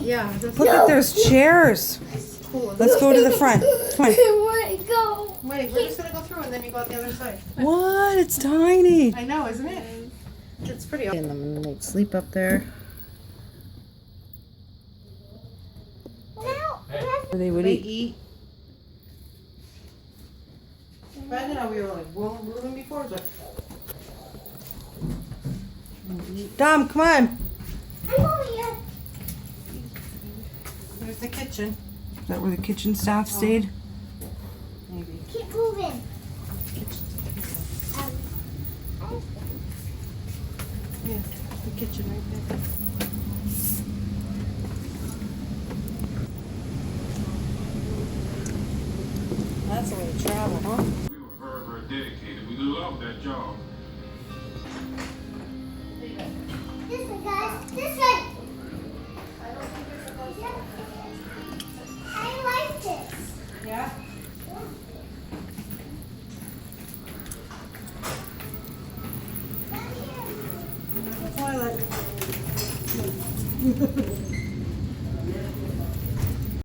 Yeah. Look at there's chairs. Cool. Let's go to the front. Come on. I want to go. Wait, we're just gonna go through and then you go out the other side. What? It's tiny. I know, isn't it? It's pretty. And then they'd sleep up there. They would They eat. eat. Imagine how we were like moving before, but. Dom, come on. I'm over here. There's the kitchen. Is that where the kitchen staff stayed? Maybe. Keep moving. Yeah, the kitchen right there. That's a way to travel, huh? We were very, very dedicated. We loved that job. This way, guys. This way. I like this. Yeah? Down here. Toilet.